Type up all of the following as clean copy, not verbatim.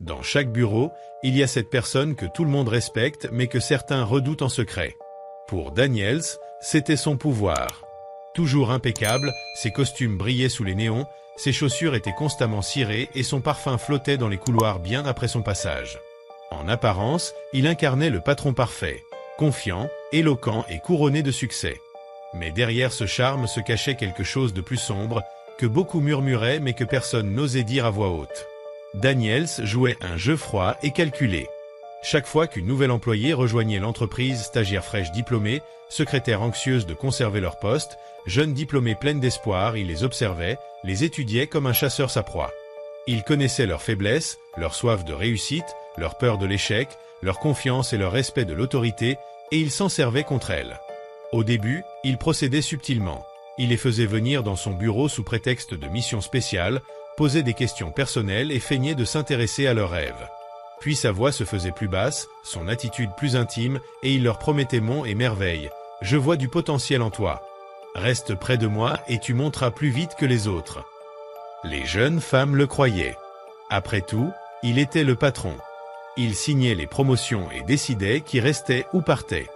Dans chaque bureau, il y a cette personne que tout le monde respecte mais que certains redoutent en secret. Pour Daniels, c'était son pouvoir. Toujours impeccable, ses costumes brillaient sous les néons, ses chaussures étaient constamment cirées et son parfum flottait dans les couloirs bien après son passage. En apparence, il incarnait le patron parfait, confiant, éloquent et couronné de succès. Mais derrière ce charme se cachait quelque chose de plus sombre, que beaucoup murmuraient mais que personne n'osait dire à voix haute. Daniels jouait un jeu froid et calculé. Chaque fois qu'une nouvelle employée rejoignait l'entreprise, stagiaire fraîche diplômée, secrétaire anxieuse de conserver leur poste, jeune diplômée pleine d'espoir, il les observait, les étudiait comme un chasseur sa proie. Il connaissait leurs faiblesses, leur soif de réussite, leur peur de l'échec, leur confiance et leur respect de l'autorité, et il s'en servait contre elles. Au début, il procédait subtilement. Il les faisait venir dans son bureau sous prétexte de mission spéciale, posait des questions personnelles et feignait de s'intéresser à leurs rêves. Puis sa voix se faisait plus basse, son attitude plus intime, et il leur promettait monts et merveilles. « Je vois du potentiel en toi. Reste près de moi et tu monteras plus vite que les autres. » Les jeunes femmes le croyaient. Après tout, il était le patron. Il signait les promotions et décidait qui restait ou partait.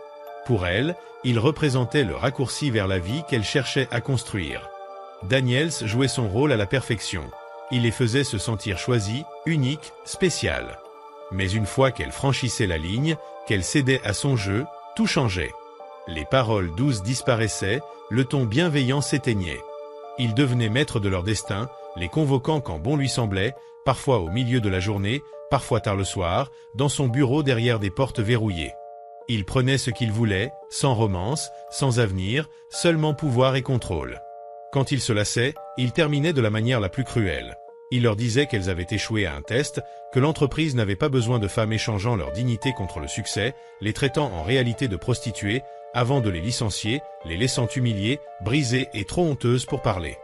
Pour elles, il représentait le raccourci vers la vie qu'elles cherchaient à construire. Daniels jouait son rôle à la perfection. Il les faisait se sentir choisies, uniques, spéciales. Mais une fois qu'elles franchissaient la ligne, qu'elles cédaient à son jeu, tout changeait. Les paroles douces disparaissaient, le ton bienveillant s'éteignait. Il devenait maître de leur destin, les convoquant quand bon lui semblait, parfois au milieu de la journée, parfois tard le soir, dans son bureau derrière des portes verrouillées. Il prenait ce qu'il voulait, sans romance, sans avenir, seulement pouvoir et contrôle. Quand il se lassait, il terminait de la manière la plus cruelle. Il leur disait qu'elles avaient échoué à un test, que l'entreprise n'avait pas besoin de femmes échangeant leur dignité contre le succès, les traitant en réalité de prostituées, avant de les licencier, les laissant humiliées, brisées et trop honteuses pour parler.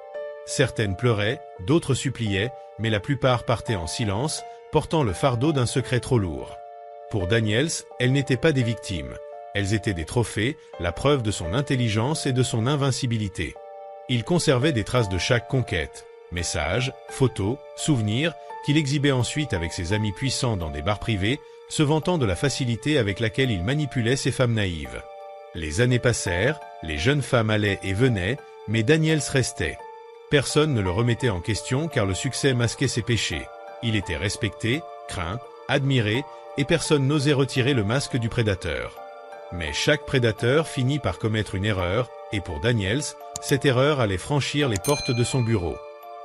Certaines pleuraient, d'autres suppliaient, mais la plupart partaient en silence, portant le fardeau d'un secret trop lourd. Pour Daniels, elles n'étaient pas des victimes. Elles étaient des trophées, la preuve de son intelligence et de son invincibilité. Il conservait des traces de chaque conquête. Messages, photos, souvenirs, qu'il exhibait ensuite avec ses amis puissants dans des bars privés, se vantant de la facilité avec laquelle il manipulait ces femmes naïves. Les années passèrent, les jeunes femmes allaient et venaient, mais Daniels restait. Personne ne le remettait en question car le succès masquait ses péchés. Il était respecté, craint, admiré, et personne n'osait retirer le masque du prédateur. Mais chaque prédateur finit par commettre une erreur, et pour Daniels, cette erreur allait franchir les portes de son bureau.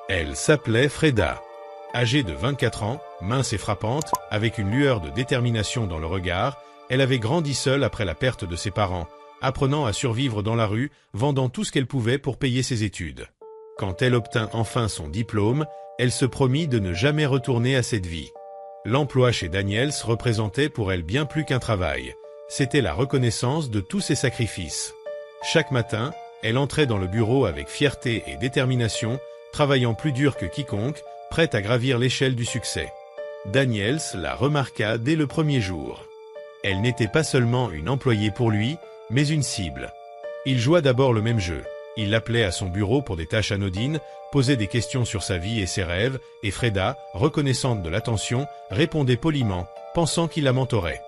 Elle s'appelait Freda. Âgée de 24 ans, mince et frappante, avec une lueur de détermination dans le regard, elle avait grandi seule après la perte de ses parents, apprenant à survivre dans la rue, vendant tout ce qu'elle pouvait pour payer ses études. Quand elle obtint enfin son diplôme, elle se promit de ne jamais retourner à cette vie. L'emploi chez Daniels représentait pour elle bien plus qu'un travail. C'était la reconnaissance de tous ses sacrifices. Chaque matin, elle entrait dans le bureau avec fierté et détermination, travaillant plus dur que quiconque, prête à gravir l'échelle du succès. Daniels la remarqua dès le premier jour. Elle n'était pas seulement une employée pour lui, mais une cible. Il joua d'abord le même jeu. Il l'appelait à son bureau pour des tâches anodines, posait des questions sur sa vie et ses rêves, et Freda, reconnaissante de l'attention, répondait poliment, pensant qu'il la mentorait.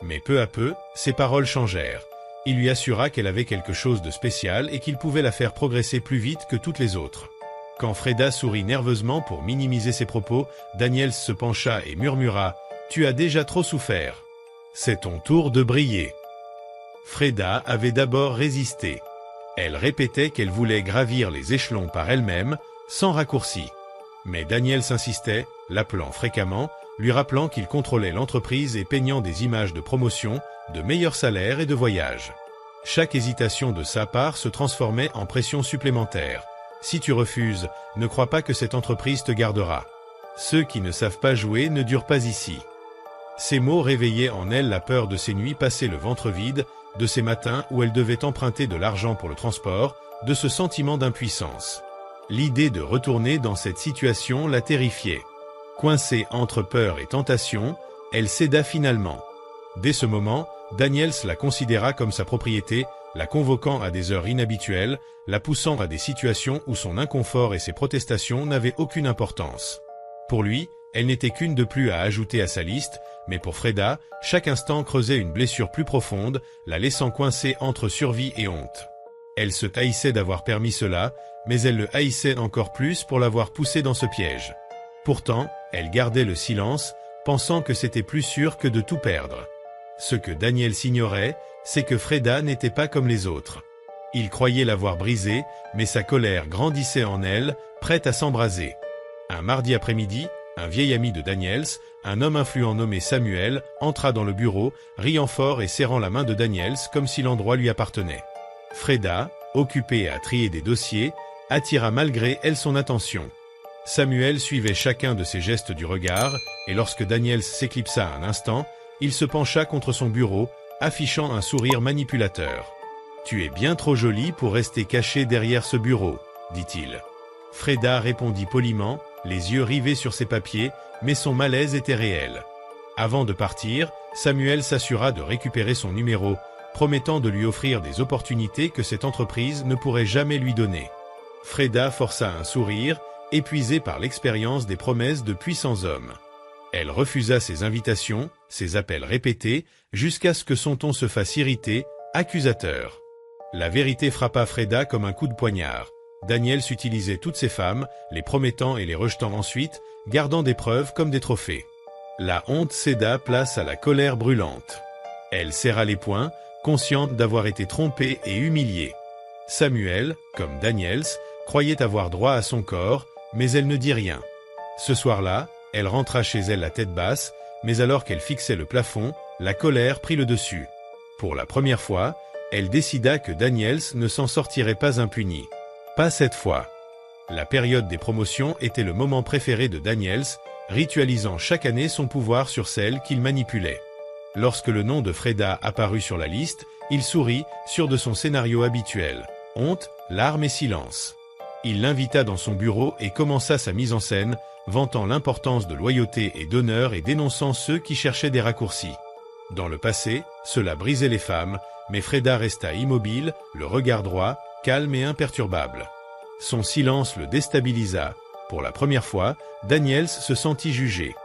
Mais peu à peu, ses paroles changèrent. Il lui assura qu'elle avait quelque chose de spécial et qu'il pouvait la faire progresser plus vite que toutes les autres. Quand Freda sourit nerveusement pour minimiser ses propos, Daniels se pencha et murmura « Tu as déjà trop souffert. C'est ton tour de briller. » Freda avait d'abord résisté. Elle répétait qu'elle voulait gravir les échelons par elle-même, sans raccourci. Mais Daniels insistait, l'appelant fréquemment, lui rappelant qu'il contrôlait l'entreprise et peignant des images de promotion, de meilleurs salaires et de voyages. Chaque hésitation de sa part se transformait en pression supplémentaire. Si tu refuses, ne crois pas que cette entreprise te gardera. Ceux qui ne savent pas jouer ne durent pas ici. Ces mots réveillaient en elle la peur de ces nuits passées le ventre vide, de ces matins où elle devait emprunter de l'argent pour le transport, de ce sentiment d'impuissance. L'idée de retourner dans cette situation la terrifiait. Coincée entre peur et tentation, elle céda finalement. Dès ce moment, Daniels la considéra comme sa propriété, la convoquant à des heures inhabituelles, la poussant à des situations où son inconfort et ses protestations n'avaient aucune importance. Pour lui, Elle n'était qu'une de plus à ajouter à sa liste, mais pour Freda, chaque instant creusait une blessure plus profonde, la laissant coincée entre survie et honte. Elle se haïssait d'avoir permis cela, mais elle le haïssait encore plus pour l'avoir poussé dans ce piège. Pourtant, elle gardait le silence, pensant que c'était plus sûr que de tout perdre. Ce que Daniels ignorait, c'est que Freda n'était pas comme les autres. Il croyait l'avoir brisée, mais sa colère grandissait en elle, prête à s'embraser. Un mardi après-midi, un vieil ami de Daniels, un homme influent nommé Samuel, entra dans le bureau, riant fort et serrant la main de Daniels comme si l'endroit lui appartenait. Freda, occupée à trier des dossiers, attira malgré elle son attention. Samuel suivait chacun de ses gestes du regard, et lorsque Daniels s'éclipsa un instant, il se pencha contre son bureau, affichant un sourire manipulateur. « Tu es bien trop jolie pour rester cachée derrière ce bureau, » dit-il. Freda répondit poliment, les yeux rivés sur ses papiers, mais son malaise était réel. Avant de partir, Samuel s'assura de récupérer son numéro, promettant de lui offrir des opportunités que cette entreprise ne pourrait jamais lui donner. Freda força un sourire, épuisée par l'expérience des promesses de puissants hommes. Elle refusa ses invitations, ses appels répétés, jusqu'à ce que son ton se fasse irriter, accusateur. La vérité frappa Freda comme un coup de poignard. Daniels utilisait toutes ces femmes, les promettant et les rejetant ensuite, gardant des preuves comme des trophées. La honte céda place à la colère brûlante. Elle serra les poings, consciente d'avoir été trompée et humiliée. Samuel, comme Daniels, croyait avoir droit à son corps, mais elle ne dit rien. Ce soir-là, elle rentra chez elle la tête basse, mais alors qu'elle fixait le plafond, la colère prit le dessus. Pour la première fois, elle décida que Daniels ne s'en sortirait pas impuni. Pas cette fois. La période des promotions était le moment préféré de Daniels, ritualisant chaque année son pouvoir sur celle qu'il manipulait. Lorsque le nom de Freda apparut sur la liste, il sourit, sûr de son scénario habituel. Honte, larmes et silence. Il l'invita dans son bureau et commença sa mise en scène, vantant l'importance de loyauté et d'honneur et dénonçant ceux qui cherchaient des raccourcis. Dans le passé, cela brisait les femmes, mais Freda resta immobile, le regard droit, calme et imperturbable. Son silence le déstabilisa. Pour la première fois, Daniels se sentit jugé.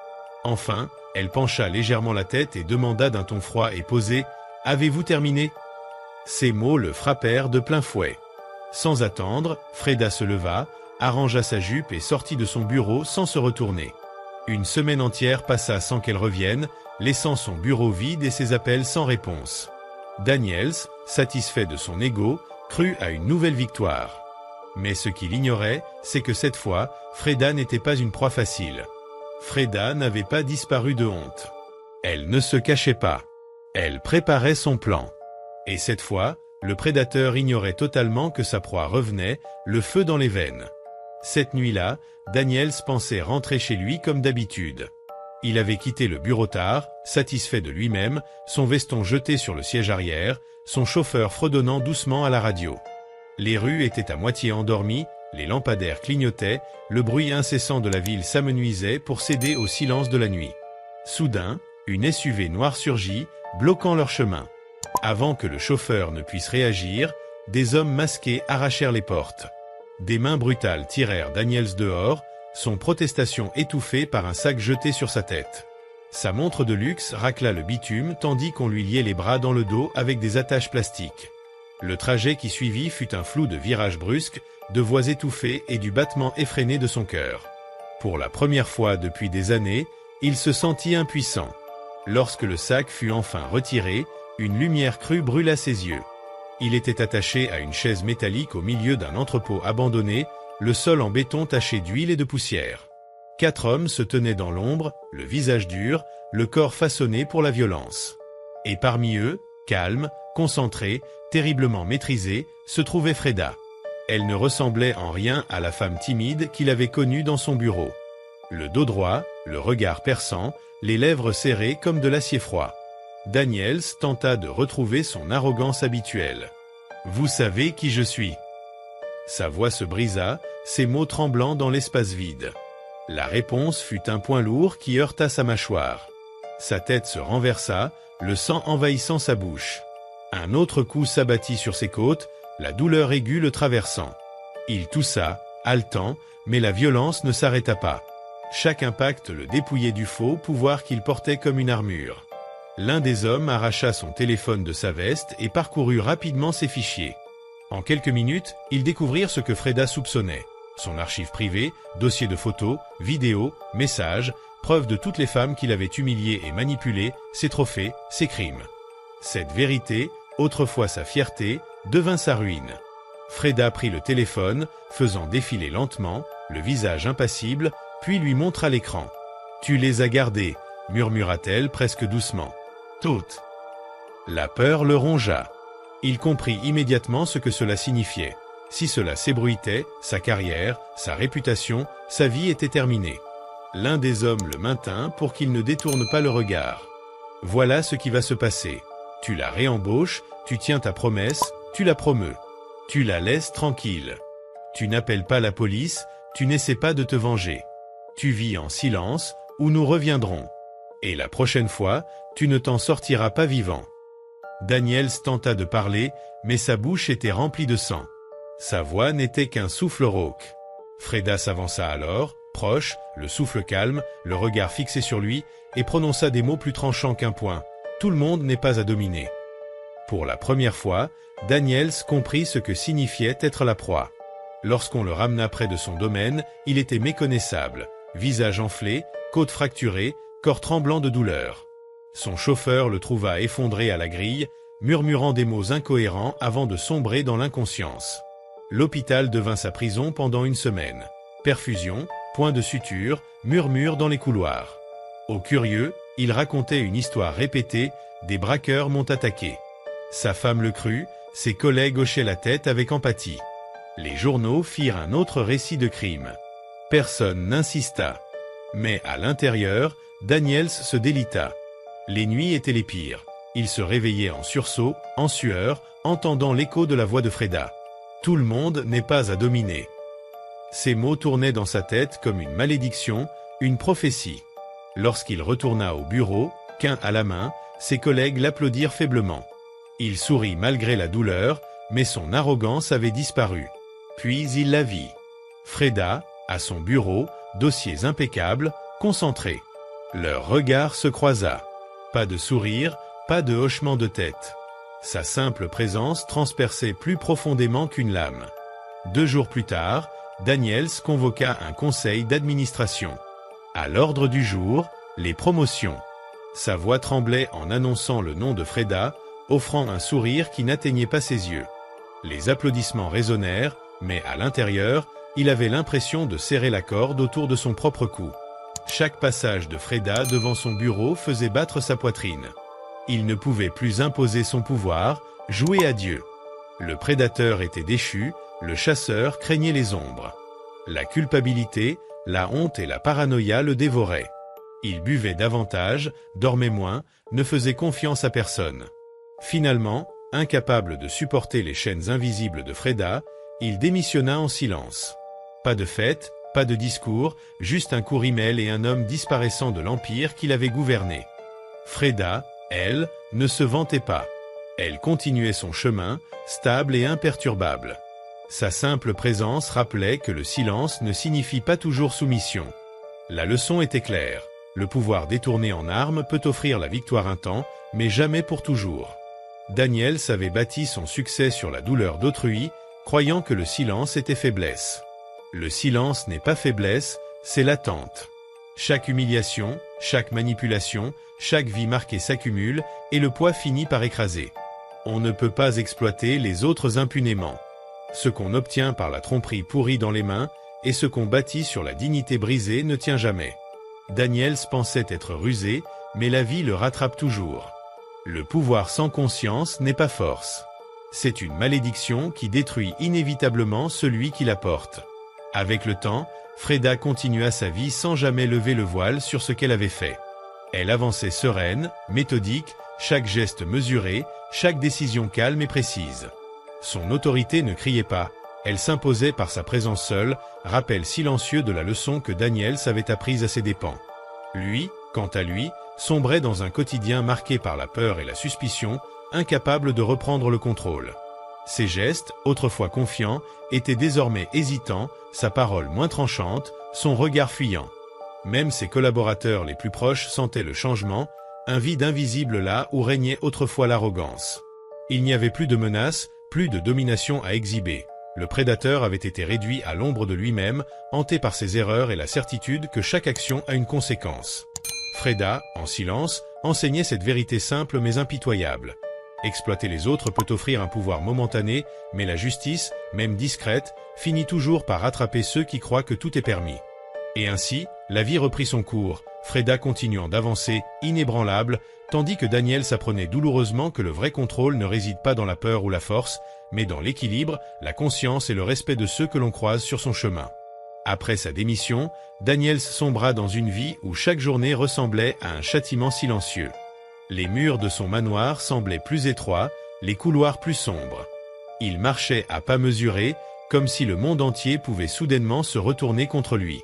Enfin, elle pencha légèrement la tête et demanda d'un ton froid et posé « Avez-vous terminé ?» Ces mots le frappèrent de plein fouet. Sans attendre, Freda se leva, arrangea sa jupe et sortit de son bureau sans se retourner. Une semaine entière passa sans qu'elle revienne, laissant son bureau vide et ses appels sans réponse. Daniels, satisfait de son ego, crut à une nouvelle victoire. Mais ce qu'il ignorait, c'est que cette fois, Freda n'était pas une proie facile. Freda n'avait pas disparu de honte. Elle ne se cachait pas. Elle préparait son plan. Et cette fois, le prédateur ignorait totalement que sa proie revenait, le feu dans les veines. Cette nuit-là, Daniels pensait rentrer chez lui comme d'habitude. Il avait quitté le bureau tard, satisfait de lui-même, son veston jeté sur le siège arrière, son chauffeur fredonnant doucement à la radio. Les rues étaient à moitié endormies, les lampadaires clignotaient, le bruit incessant de la ville s'amenuisait pour céder au silence de la nuit. Soudain, une SUV noire surgit, bloquant leur chemin. Avant que le chauffeur ne puisse réagir, des hommes masqués arrachèrent les portes. Des mains brutales tirèrent Daniels dehors, son protestation étouffée par un sac jeté sur sa tête. Sa montre de luxe racla le bitume tandis qu'on lui liait les bras dans le dos avec des attaches plastiques. Le trajet qui suivit fut un flou de virages brusques, de voix étouffées et du battement effréné de son cœur. Pour la première fois depuis des années, il se sentit impuissant. Lorsque le sac fut enfin retiré, une lumière crue brûla ses yeux. Il était attaché à une chaise métallique au milieu d'un entrepôt abandonné, le sol en béton taché d'huile et de poussière. 4 hommes se tenaient dans l'ombre, le visage dur, le corps façonné pour la violence. Et parmi eux, calme, concentrée, terriblement maîtrisée, se trouvait Freda. Elle ne ressemblait en rien à la femme timide qu'il avait connue dans son bureau. Le dos droit, le regard perçant, les lèvres serrées comme de l'acier froid. Daniels tenta de retrouver son arrogance habituelle. « Vous savez qui je suis ?» Sa voix se brisa, ses mots tremblant dans l'espace vide. La réponse fut un poing lourd qui heurta sa mâchoire. Sa tête se renversa, le sang envahissant sa bouche. Un autre coup s'abattit sur ses côtes, la douleur aiguë le traversant. Il toussa, haletant, mais la violence ne s'arrêta pas. Chaque impact le dépouillait du faux pouvoir qu'il portait comme une armure. L'un des hommes arracha son téléphone de sa veste et parcourut rapidement ses fichiers. En quelques minutes, ils découvrirent ce que Freda soupçonnait. Son archive privée, dossier de photos, vidéos, messages, preuves de toutes les femmes qu'il avait humiliées et manipulées, ses trophées, ses crimes. Cette vérité, autrefois sa fierté, devint sa ruine. Freda prit le téléphone, faisant défiler lentement, le visage impassible, puis lui montra l'écran. « Tu les as gardées » murmura-t-elle presque doucement. « Toutes. » La peur le rongea. Il comprit immédiatement ce que cela signifiait. Si cela s'ébruitait, sa carrière, sa réputation, sa vie était terminée. L'un des hommes le maintint pour qu'il ne détourne pas le regard. « Voilà ce qui va se passer. Tu la réembauches, tu tiens ta promesse, tu la promeus. Tu la laisses tranquille. Tu n'appelles pas la police, tu n'essaies pas de te venger. Tu vis en silence, ou nous reviendrons. Et la prochaine fois, tu ne t'en sortiras pas vivant. » Daniels tenta de parler, mais sa bouche était remplie de sang. Sa voix n'était qu'un souffle rauque. Freda s'avança alors, proche, le souffle calme, le regard fixé sur lui, et prononça des mots plus tranchants qu'un poing. « Tout le monde n'est pas à dominer. » Pour la première fois, Daniels comprit ce que signifiait être la proie. Lorsqu'on le ramena près de son domaine, il était méconnaissable, visage enflé, côte fracturée, corps tremblant de douleur. Son chauffeur le trouva effondré à la grille, murmurant des mots incohérents avant de sombrer dans l'inconscience. L'hôpital devint sa prison pendant une semaine. Perfusion, points de suture, murmures dans les couloirs. Au curieux, il racontait une histoire répétée, des braqueurs m'ont attaqué. Sa femme le crut, ses collègues hochaient la tête avec empathie. Les journaux firent un autre récit de crime. Personne n'insista. Mais à l'intérieur, Daniels se délita. Les nuits étaient les pires. Il se réveillait en sursaut, en sueur, entendant l'écho de la voix de Freda. « Tout le monde n'est pas à dominer. » Ces mots tournaient dans sa tête comme une malédiction, une prophétie. Lorsqu'il retourna au bureau, quint à la main, ses collègues l'applaudirent faiblement. Il sourit malgré la douleur, mais son arrogance avait disparu. Puis il la vit. Freda, à son bureau, dossiers impeccables, concentrés. Leur regard se croisa. Pas de sourire, pas de hochement de tête. Sa simple présence transperçait plus profondément qu'une lame. 2 jours plus tard, Daniels convoqua un conseil d'administration. À l'ordre du jour, les promotions. Sa voix tremblait en annonçant le nom de Freda, offrant un sourire qui n'atteignait pas ses yeux. Les applaudissements résonnèrent, mais à l'intérieur, il avait l'impression de serrer la corde autour de son propre cou. Chaque passage de Freda devant son bureau faisait battre sa poitrine. Il ne pouvait plus imposer son pouvoir, jouer à Dieu. Le prédateur était déchu, le chasseur craignait les ombres. La culpabilité, la honte et la paranoïa le dévoraient. Il buvait davantage, dormait moins, ne faisait confiance à personne. Finalement, incapable de supporter les chaînes invisibles de Freda, il démissionna en silence. Pas de fête, pas de discours, juste un court email et un homme disparaissant de l'empire qu'il avait gouverné. Freda, elle, ne se vantait pas. Elle continuait son chemin, stable et imperturbable. Sa simple présence rappelait que le silence ne signifie pas toujours soumission. La leçon était claire. Le pouvoir détourné en armes peut offrir la victoire un temps, mais jamais pour toujours. Daniels avait bâti son succès sur la douleur d'autrui, croyant que le silence était faiblesse. Le silence n'est pas faiblesse, c'est l'attente. Chaque humiliation, chaque manipulation, chaque vie marquée s'accumule et le poids finit par écraser. On ne peut pas exploiter les autres impunément. Ce qu'on obtient par la tromperie pourrie dans les mains et ce qu'on bâtit sur la dignité brisée ne tient jamais. Daniels pensait être rusé, mais la vie le rattrape toujours. Le pouvoir sans conscience n'est pas force. C'est une malédiction qui détruit inévitablement celui qui la porte. Avec le temps, Freda continua sa vie sans jamais lever le voile sur ce qu'elle avait fait. Elle avançait sereine, méthodique, chaque geste mesuré, chaque décision calme et précise. Son autorité ne criait pas, elle s'imposait par sa présence seule, rappel silencieux de la leçon que Daniels avait apprise à ses dépens. Lui, quant à lui, sombrait dans un quotidien marqué par la peur et la suspicion, incapable de reprendre le contrôle. Ses gestes, autrefois confiants, étaient désormais hésitants, sa parole moins tranchante, son regard fuyant. Même ses collaborateurs les plus proches sentaient le changement, un vide invisible là où régnait autrefois l'arrogance. Il n'y avait plus de menaces, plus de domination à exhiber. Le prédateur avait été réduit à l'ombre de lui-même, hanté par ses erreurs et la certitude que chaque action a une conséquence. Freda, en silence, enseignait cette vérité simple mais impitoyable. Exploiter les autres peut offrir un pouvoir momentané, mais la justice, même discrète, finit toujours par rattraper ceux qui croient que tout est permis. Et ainsi, la vie reprit son cours, Freda continuant d'avancer, inébranlable, tandis que Daniel s'apprenait douloureusement que le vrai contrôle ne réside pas dans la peur ou la force, mais dans l'équilibre, la conscience et le respect de ceux que l'on croise sur son chemin. Après sa démission, Daniels sombra dans une vie où chaque journée ressemblait à un châtiment silencieux. Les murs de son manoir semblaient plus étroits, les couloirs plus sombres. Il marchait à pas mesurés, comme si le monde entier pouvait soudainement se retourner contre lui.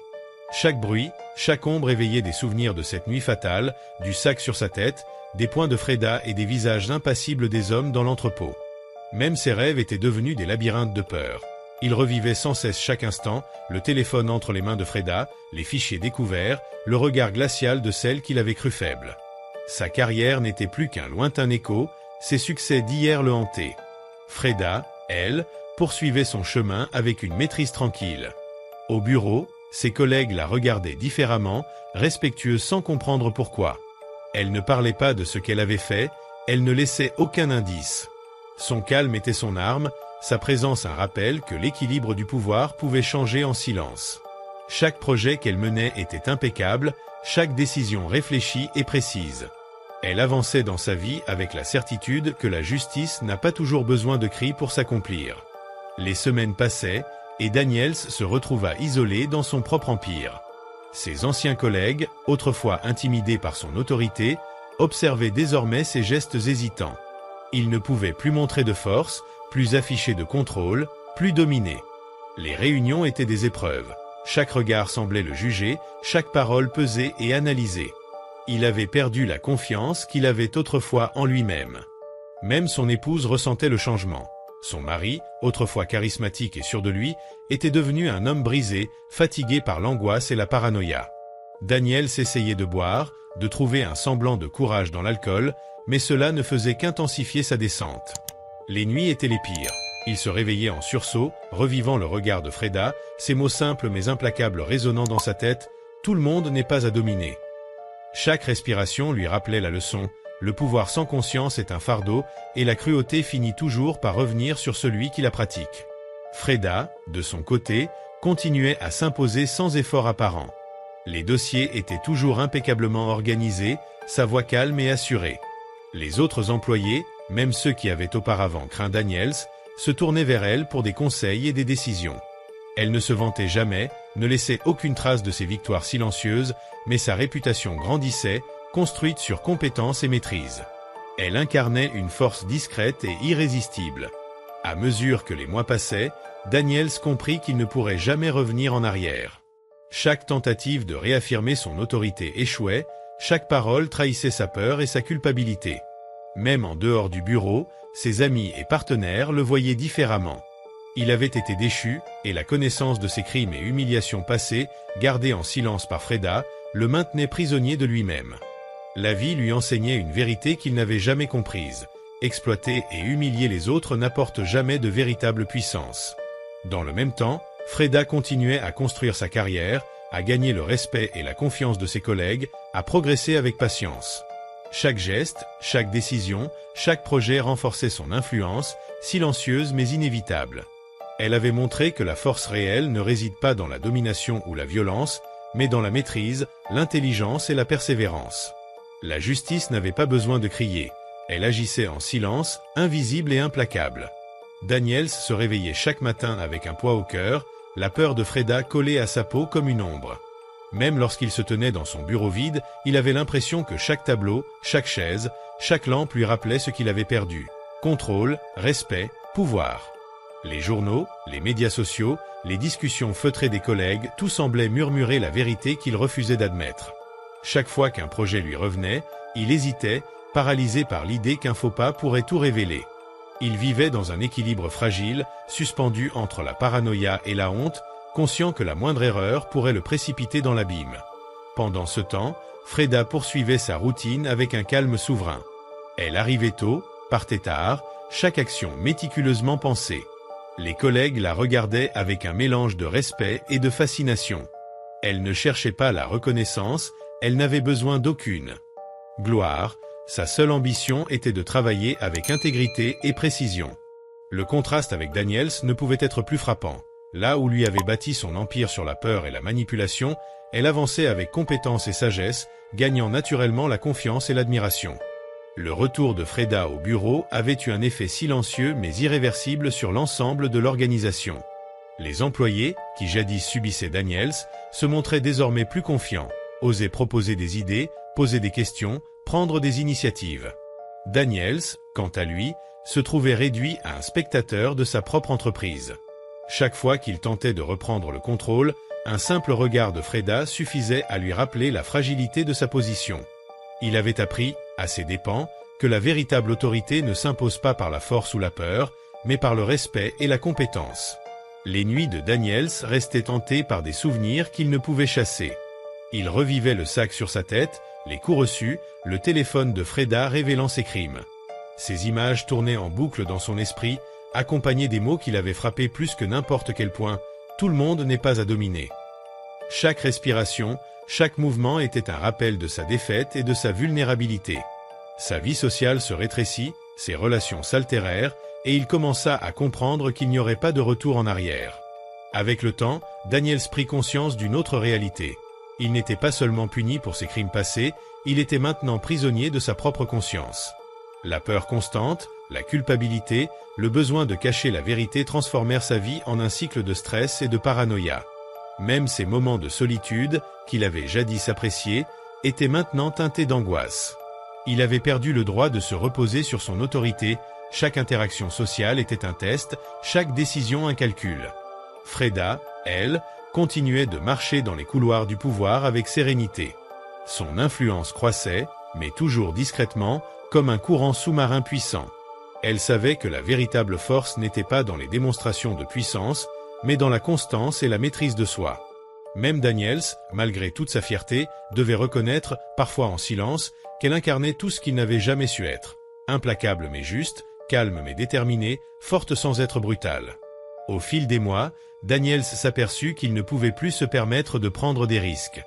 Chaque bruit, chaque ombre éveillait des souvenirs de cette nuit fatale, du sac sur sa tête, des poings de Freda et des visages impassibles des hommes dans l'entrepôt. Même ses rêves étaient devenus des labyrinthes de peur. Il revivait sans cesse chaque instant, le téléphone entre les mains de Freda, les fichiers découverts, le regard glacial de celle qu'il avait cru faible. Sa carrière n'était plus qu'un lointain écho, ses succès d'hier le hantaient. Freda, elle, poursuivait son chemin avec une maîtrise tranquille. Au bureau, ses collègues la regardaient différemment, respectueux sans comprendre pourquoi. Elle ne parlait pas de ce qu'elle avait fait, elle ne laissait aucun indice. Son calme était son arme, sa présence un rappel que l'équilibre du pouvoir pouvait changer en silence. Chaque projet qu'elle menait était impeccable, chaque décision réfléchie et précise. Elle avançait dans sa vie avec la certitude que la justice n'a pas toujours besoin de cris pour s'accomplir. Les semaines passaient, et Daniels se retrouva isolé dans son propre empire. Ses anciens collègues, autrefois intimidés par son autorité, observaient désormais ses gestes hésitants. Il ne pouvait plus montrer de force, plus afficher de contrôle, plus dominer. Les réunions étaient des épreuves. Chaque regard semblait le juger, chaque parole pesée et analysée. Il avait perdu la confiance qu'il avait autrefois en lui-même. Même son épouse ressentait le changement. Son mari, autrefois charismatique et sûr de lui, était devenu un homme brisé, fatigué par l'angoisse et la paranoïa. Daniel s'essayait de boire, de trouver un semblant de courage dans l'alcool, mais cela ne faisait qu'intensifier sa descente. Les nuits étaient les pires. Il se réveillait en sursaut, revivant le regard de Freda, ces mots simples mais implacables résonnant dans sa tête, « Tout le monde n'est pas à dominer ». Chaque respiration lui rappelait la leçon, le pouvoir sans conscience est un fardeau, et la cruauté finit toujours par revenir sur celui qui la pratique. Freda, de son côté, continuait à s'imposer sans effort apparent. Les dossiers étaient toujours impeccablement organisés, sa voix calme et assurée. Les autres employés, même ceux qui avaient auparavant craint Daniels, se tournaient vers elle pour des conseils et des décisions. Elle ne se vantait jamais, ne laissait aucune trace de ses victoires silencieuses, mais sa réputation grandissait, construite sur compétence et maîtrise. Elle incarnait une force discrète et irrésistible. À mesure que les mois passaient, Daniels comprit qu'il ne pourrait jamais revenir en arrière. Chaque tentative de réaffirmer son autorité échouait, chaque parole trahissait sa peur et sa culpabilité. Même en dehors du bureau, ses amis et partenaires le voyaient différemment. Il avait été déchu, et la connaissance de ses crimes et humiliations passées, gardées en silence par Freda, le maintenait prisonnier de lui-même. La vie lui enseignait une vérité qu'il n'avait jamais comprise. Exploiter et humilier les autres n'apporte jamais de véritable puissance. Dans le même temps, Freda continuait à construire sa carrière, à gagner le respect et la confiance de ses collègues, à progresser avec patience. Chaque geste, chaque décision, chaque projet renforçait son influence, silencieuse mais inévitable. Elle avait montré que la force réelle ne réside pas dans la domination ou la violence, mais dans la maîtrise, l'intelligence et la persévérance. La justice n'avait pas besoin de crier. Elle agissait en silence, invisible et implacable. Daniels se réveillait chaque matin avec un poids au cœur, la peur de Freda collée à sa peau comme une ombre. Même lorsqu'il se tenait dans son bureau vide, il avait l'impression que chaque tableau, chaque chaise, chaque lampe lui rappelait ce qu'il avait perdu. Contrôle, respect, pouvoir. Les journaux, les médias sociaux, les discussions feutrées des collègues, tout semblait murmurer la vérité qu'il refusait d'admettre. Chaque fois qu'un projet lui revenait, il hésitait, paralysé par l'idée qu'un faux pas pourrait tout révéler. Il vivait dans un équilibre fragile, suspendu entre la paranoïa et la honte, conscient que la moindre erreur pourrait le précipiter dans l'abîme. Pendant ce temps, Freda poursuivait sa routine avec un calme souverain. Elle arrivait tôt, partait tard, chaque action méticuleusement pensée. Les collègues la regardaient avec un mélange de respect et de fascination. Elle ne cherchait pas la reconnaissance, elle n'avait besoin d'aucune gloire, sa seule ambition était de travailler avec intégrité et précision. Le contraste avec Daniels ne pouvait être plus frappant. Là où lui avait bâti son empire sur la peur et la manipulation, elle avançait avec compétence et sagesse, gagnant naturellement la confiance et l'admiration. Le retour de Freda au bureau avait eu un effet silencieux mais irréversible sur l'ensemble de l'organisation. Les employés, qui jadis subissaient Daniels, se montraient désormais plus confiants, osaient proposer des idées, poser des questions, prendre des initiatives. Daniels, quant à lui, se trouvait réduit à un spectateur de sa propre entreprise. Chaque fois qu'il tentait de reprendre le contrôle, un simple regard de Freda suffisait à lui rappeler la fragilité de sa position. Il avait appris, à ses dépens, que la véritable autorité ne s'impose pas par la force ou la peur, mais par le respect et la compétence. Les nuits de Daniels restaient hantées par des souvenirs qu'il ne pouvait chasser. Il revivait le sac sur sa tête, les coups reçus, le téléphone de Freda révélant ses crimes. Ces images tournaient en boucle dans son esprit, accompagnées des mots qui l'avaient frappé plus que n'importe quel point. Tout le monde n'est pas à dominer. Chaque respiration, chaque mouvement était un rappel de sa défaite et de sa vulnérabilité. Sa vie sociale se rétrécit, ses relations s'altérèrent, et il commença à comprendre qu'il n'y aurait pas de retour en arrière. Avec le temps, Daniels prit conscience d'une autre réalité. Il n'était pas seulement puni pour ses crimes passés, il était maintenant prisonnier de sa propre conscience. La peur constante, la culpabilité, le besoin de cacher la vérité transformèrent sa vie en un cycle de stress et de paranoïa. Même ces moments de solitude, qu'il avait jadis appréciés, étaient maintenant teintés d'angoisse. Il avait perdu le droit de se reposer sur son autorité, chaque interaction sociale était un test, chaque décision un calcul. Freda, elle, continuait de marcher dans les couloirs du pouvoir avec sérénité. Son influence croissait, mais toujours discrètement, comme un courant sous-marin puissant. Elle savait que la véritable force n'était pas dans les démonstrations de puissance, mais dans la constance et la maîtrise de soi. Même Daniels, malgré toute sa fierté, devait reconnaître, parfois en silence, qu'elle incarnait tout ce qu'il n'avait jamais su être. Implacable mais juste, calme mais déterminée, forte sans être brutale. Au fil des mois, Daniels s'aperçut qu'il ne pouvait plus se permettre de prendre des risques.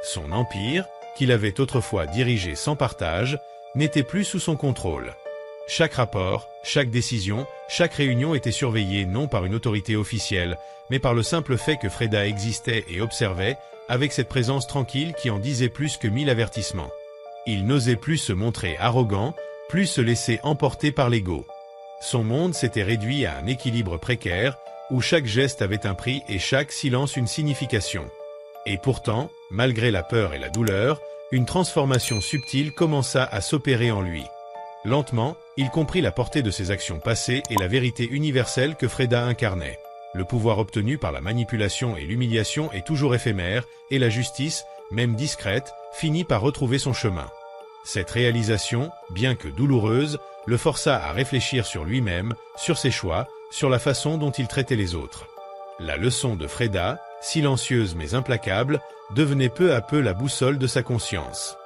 Son empire, qu'il avait autrefois dirigé sans partage, n'était plus sous son contrôle. Chaque rapport, chaque décision, chaque réunion était surveillée non par une autorité officielle, mais par le simple fait que Freda existait et observait, avec cette présence tranquille qui en disait plus que 1000 avertissements. Il n'osait plus se montrer arrogant, plus se laisser emporter par l'ego. Son monde s'était réduit à un équilibre précaire, où chaque geste avait un prix et chaque silence une signification. Et pourtant, malgré la peur et la douleur, une transformation subtile commença à s'opérer en lui. Lentement, il comprit la portée de ses actions passées et la vérité universelle que Freda incarnait. Le pouvoir obtenu par la manipulation et l'humiliation est toujours éphémère, et la justice, même discrète, finit par retrouver son chemin. Cette réalisation, bien que douloureuse, le força à réfléchir sur lui-même, sur ses choix, sur la façon dont il traitait les autres. La leçon de Freda, silencieuse mais implacable, devenait peu à peu la boussole de sa conscience.